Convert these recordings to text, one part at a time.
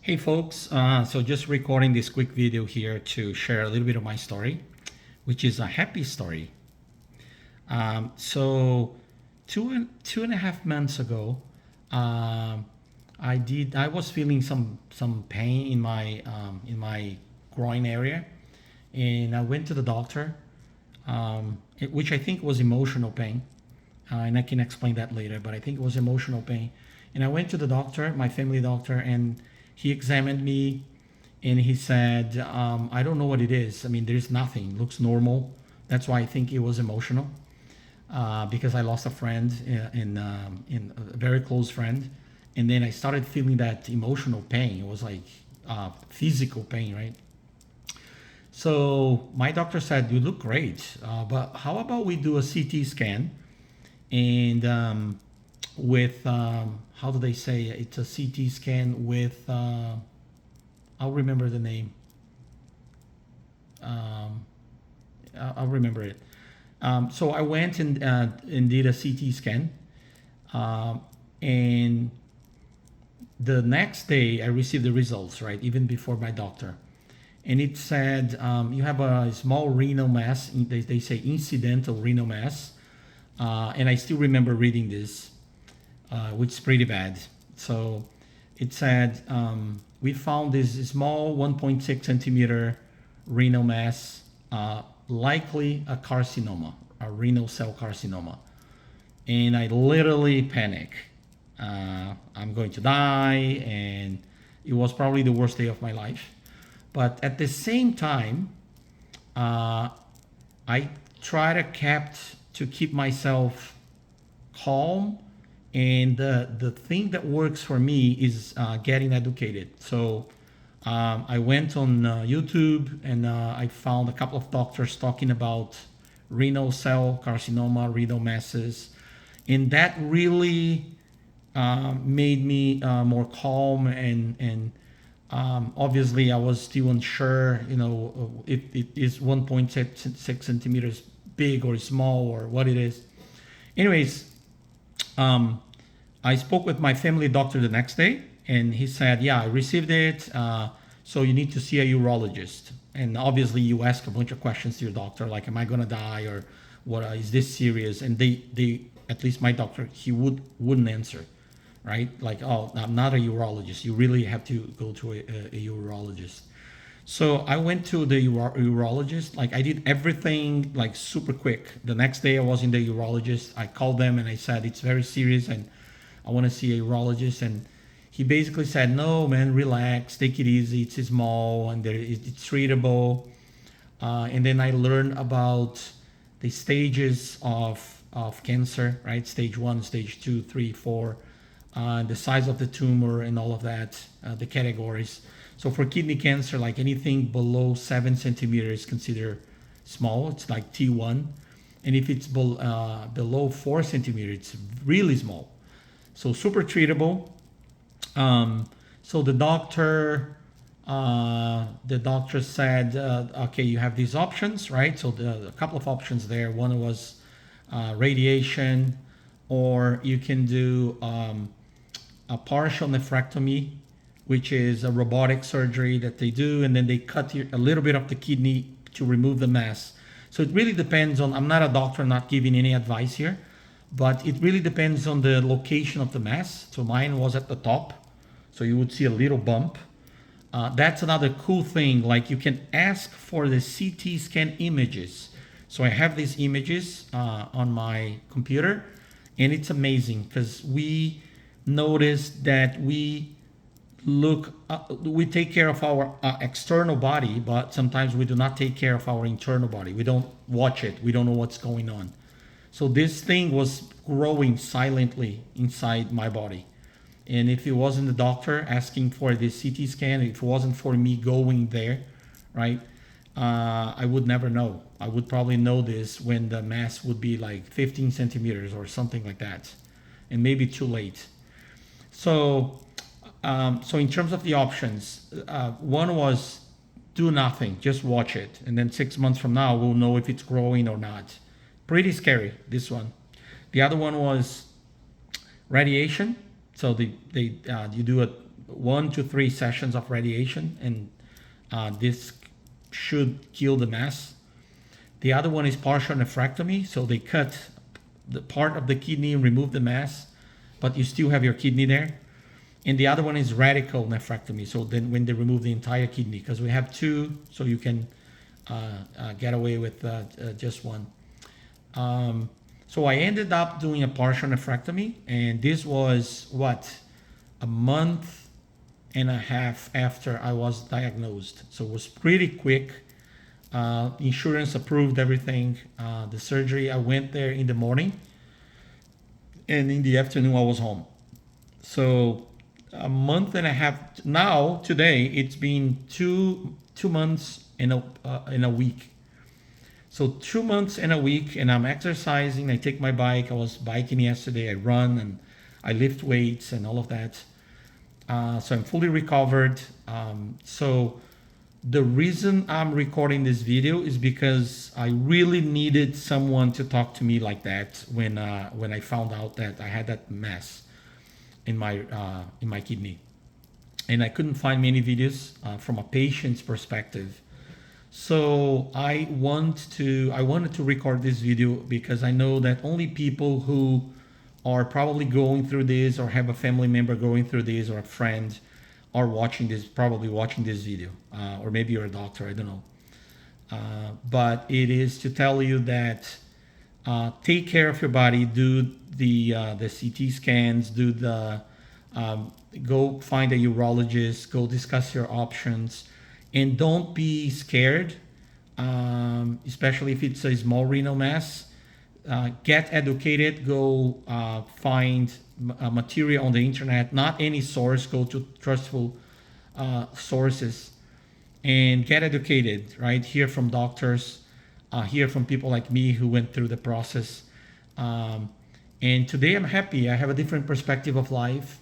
Hey folks, so just recording this quick video here to share a little bit of my story, which is a happy story. So two and a half months ago, um, I was feeling some pain in my groin area, and I went to the doctor, which I think was emotional pain, and I can explain that later. But I think it was emotional pain, and I went to the doctor, my family doctor, and he examined me and he said, I don't know what it is. I mean, there's nothing. It looks normal. That's why I think it was emotional because I lost a friend in a very close friend. And then I started feeling that emotional pain. It was like physical pain, right? So my doctor said, you look great, but how about we do a CT scan and with how do they say it? It's a CT scan with I'll remember the name. Um, I'll remember it. So I went and did a CT scan, um, and the next day I received the results. Right, even before my doctor, and it said you have a small renal mass. They say incidental renal mass, and I still remember reading this, which is pretty bad. So it said we found this small 1.6 centimeter renal mass, likely a carcinoma, a renal cell carcinoma. And I literally panic. I'm going to die, and it was probably the worst day of my life. But at the same time, uh, I try to keep myself calm, and the thing that works for me is getting educated. So I went on YouTube and I found a couple of doctors talking about renal cell carcinoma, renal masses, and that really made me more calm. And obviously I was still unsure, if it is 1.6 centimeters big or small or what it is. Anyways, um, I spoke with my family doctor the next day, and he said, "Yeah, I received it. So you need to see a urologist." And obviously, you ask a bunch of questions to your doctor, like, "Am I gonna die?" or "What is this serious?" And they at least my doctor, he wouldn't answer, right? Like, "Oh, I'm not a urologist. You really have to go to a urologist." So I went to the urologist. Like I did everything like super quick. The next day I was in the urologist. I called them and I said it's very serious and I want to see a urologist. And he basically said, "No, man, relax, take it easy. It's small and it's treatable." And then I learned about the stages of cancer, right? Stage one, stage two, three, four, the size of the tumor, and all of that, the categories. So for kidney cancer, like anything below 7 centimeters is considered small. It's like T1. And if it's below 4 centimeters, it's really small. So super treatable. So the doctor said, okay, you have these options, right? So a couple of options there. One was radiation, or you can do a partial nephrectomy, which is a robotic surgery that they do, and then they cut a little bit of the kidney to remove the mass. So it really depends on, I'm not a doctor, I'm not giving any advice here, but it really depends on the location of the mass. So mine was at the top, so you would see a little bump. That's another cool thing, like you can ask for the CT scan images. So I have these images on my computer, and it's amazing because we noticed that we take care of our external body, but sometimes we do not take care of our internal body. We don't watch it. We don't know what's going on. So this thing was growing silently inside my body. And if it wasn't the doctor asking for the CT scan, if it wasn't for me going there, right, I would never know. I would probably know this when the mass would be like 15 centimeters or something like that, and maybe too late. So in terms of the options, one was do nothing, just watch it, and then 6 months from now we'll know if it's growing or not. Pretty scary, this one. The other one was radiation. So you do a 1 to 3 sessions of radiation, and this should kill the mass. The other one is partial nephrectomy, so they cut the part of the kidney and remove the mass, but you still have your kidney there. And the other one is radical nephrectomy, so then when they remove the entire kidney, because we have two, so you can get away with just one. So I ended up doing a partial nephrectomy, and this was a month and a half after I was diagnosed. So it was pretty quick. Insurance approved everything. The surgery, I went there in the morning, and in the afternoon I was home. So a month and a half now. Today it's been two months in a week. So 2 months and a week, and I'm exercising. I take my bike. I was biking yesterday. I run and I lift weights and all of that. So I'm fully recovered. So the reason I'm recording this video is because I really needed someone to talk to me like that when I found out that I had that mass in my kidney, and I couldn't find many videos from a patient's perspective. So I wanted to record this video because I know that only people who are probably going through this, or have a family member going through this, or a friend are probably watching this video, or maybe you're a doctor, I don't know. But it is to tell you that take care of your body, do the CT scans, go find a urologist, go discuss your options, and don't be scared, especially if it's a small renal mass. Get educated, go find material on the internet, not any source, go to trustful sources and get educated, right? Hear from doctors, hear from people like me who went through the process. And today I'm happy. I have a different perspective of life.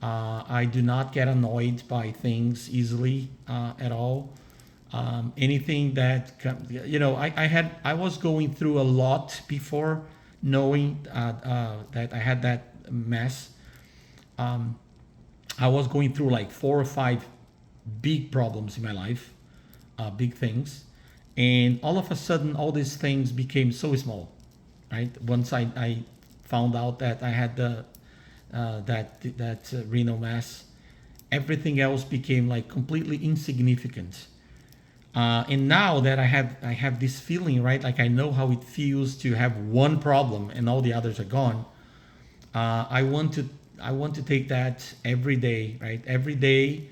I do not get annoyed by things easily at all. Anything that, I was going through a lot before knowing that I had that mess. I was going through like 4 or 5 big problems in my life, big things. And all of a sudden, all these things became so small, right? Once I found out that I had that renal mass, everything else became like completely insignificant. And now that I have this feeling, right? Like I know how it feels to have one problem and all the others are gone. I want to take that every day, right? Every day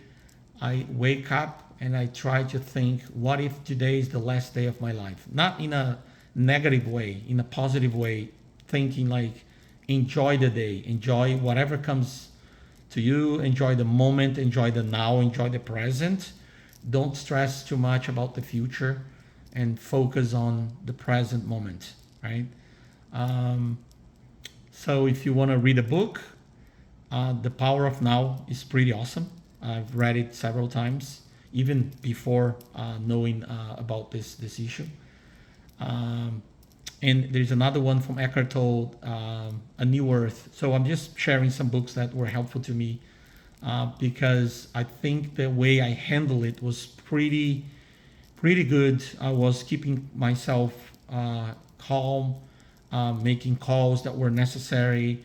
I wake up and I try to think, what if today is the last day of my life? Not in a negative way, in a positive way, thinking like, enjoy the day, enjoy whatever comes to you, enjoy the moment, enjoy the now, enjoy the present. Don't stress too much about the future and focus on the present moment, right? So if you want to read a book, The Power of Now is pretty awesome. I've read it several times, even before knowing about this issue. And there's another one from Eckhart Tolle, A New Earth. So I'm just sharing some books that were helpful to me because I think the way I handled it was pretty good. I was keeping myself calm, making calls that were necessary,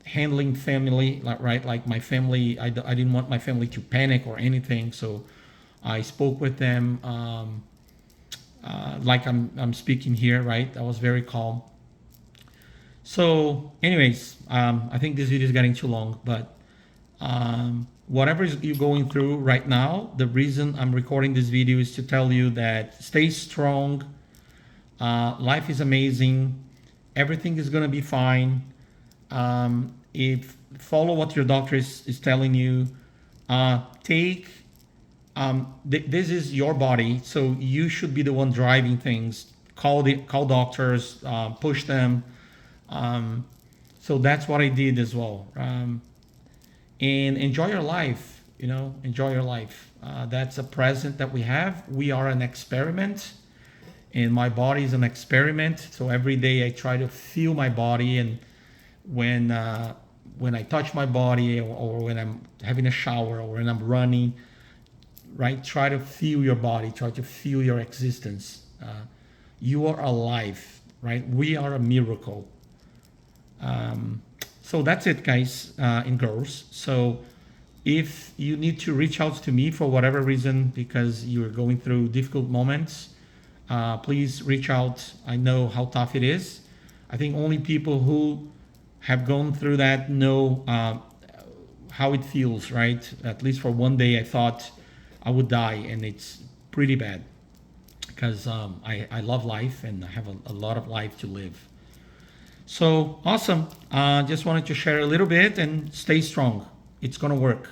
handling family, right? Like my family, I didn't want my family to panic or anything. So I spoke with them like I'm speaking here, right? I was very calm. So anyways, I think this video is getting too long, but whatever you're going through right now, the reason I'm recording this video is to tell you that stay strong. Life is amazing. Everything is going to be fine. If follow what your doctor is telling you, this is your body, so you should be the one driving things. Call doctors, push them. So that's what I did as well. And enjoy your life. Enjoy your life. That's a present that we have. We are an experiment, and my body is an experiment. So every day I try to feel my body, and when when I touch my body, or when I'm having a shower, or when I'm running, right? Try to feel your body, try to feel your existence. You are alive, right? We are a miracle. So that's it, guys, and girls. So if you need to reach out to me for whatever reason because you're going through difficult moments, please reach out. I know how tough it is. I think only people who have gone through that know how it feels, right? At least for one day, I thought I would die, and it's pretty bad because I love life and I have a lot of life to live. So awesome. Just wanted to share a little bit and stay strong. It's going to work.